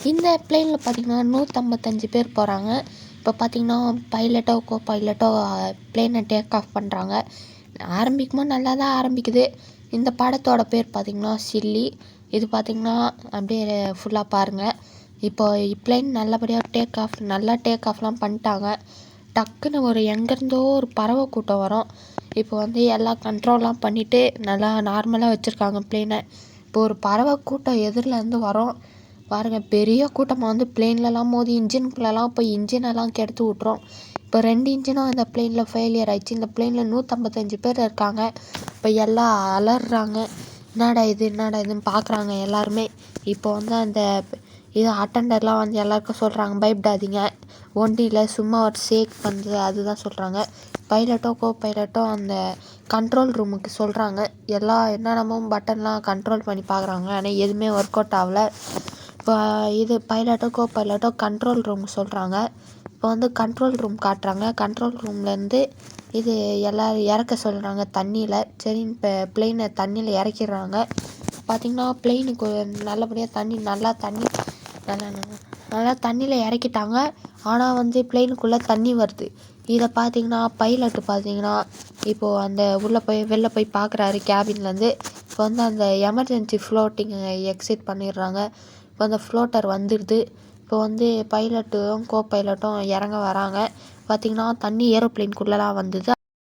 இந்த பிளேனில் பார்த்திங்கன்னா 155 பேர் போகிறாங்க. இப்போ பார்த்திங்கன்னா பைலட்டோ பைலட்டோ பிளேனை டேக் ஆஃப் பண்ணுறாங்க. ஆரம்பிக்கும்போது நல்லா தான் ஆரம்பிக்குது. இந்த படத்தோட பேர் பார்த்திங்கன்னா சில்லி. இது பார்த்திங்கன்னா அப்படியே ஃபுல்லாக பாருங்கள். இப்போ பிளேன் நல்லபடியாக நல்லா டேக் ஆஃப்லாம் பண்ணிட்டாங்க. டக்குன்னு எங்கேருந்தோ ஒரு பறவை கூட்டம் வரும். இப்போ எல்லா கண்ட்ரோல்லாம் பண்ணிவிட்டு நல்லா நார்மலாக வச்சுருக்காங்க பிளேனை. இப்போ ஒரு பறவை கூட்டம் எதிரிலேருந்து வரும் பாருங்கள். பெரிய கூட்டமாக பிளேன்லலாம் மோதி இன்ஜினுக்குள்ளெல்லாம் போய் இன்ஜினெல்லாம் கெடுத்து விட்ரும். இப்போ 2 இன்ஜினும் இந்த பிளேனில் ஃபெயிலியர் ஆகிடுச்சு. இந்த பிளேனில் 155 பேர் இருக்காங்க. இப்போ எல்லாம் அலறாங்க. என்னடா இதுன்னு பார்க்குறாங்க எல்லாருமே. இப்போ அந்த இது அட்டெண்டர்லாம் எல்லாருக்கும் சொல்கிறாங்க, பயப்படாதீங்க, ஒன்றும் இல்லை, சும்மா ஒரு ஷேக் பண்ணுறது அதுதான் சொல்கிறாங்க. பைலட்டோ பைலட்டோ அந்த கண்ட்ரோல் ரூமுக்கு சொல்கிறாங்க. என்னென்னமோ பட்டன்லாம் கண்ட்ரோல் பண்ணி பார்க்குறாங்க. ஆனால் எதுவுமே ஒர்க் அவுட் ஆகலை. இப்போ இது பைலட்டோ பைலட்டோ கண்ட்ரோல் ரூம் சொல்கிறாங்க. இப்போ கண்ட்ரோல் ரூம் காட்டுறாங்க. கண்ட்ரோல் ரூம்லேருந்து இது எல்லோரும் இறக்க சொல்கிறாங்க தண்ணியில். சரின்னு இப்போ பிளெயினை தண்ணியில் இறக்கிடுறாங்க. பார்த்திங்கன்னா பிளெயினுக்கு நல்லபடியாக நல்லா தண்ணியில் இறக்கிட்டாங்க. ஆனால் பிளெயினுக்குள்ளே தண்ணி வருது. இதை பார்த்திங்கன்னா பைலட்டு பார்த்திங்கன்னா இப்போது வெளில போய் பார்க்குறாரு கேபின்லேருந்து. இப்போ அந்த எமர்ஜென்சி ஃப்ளோட்டிங் எக்ஸிட் பண்ணிடுறாங்க. இப்போ அந்த ஃப்ளோட்டர் வந்துடுது. இப்போ பைலட்டும் பைலட்டும் இறங்க வராங்க. பார்த்திங்கன்னா தண்ணி ஏரோப்ளேனுக்குள்ளெலாம் வந்தது.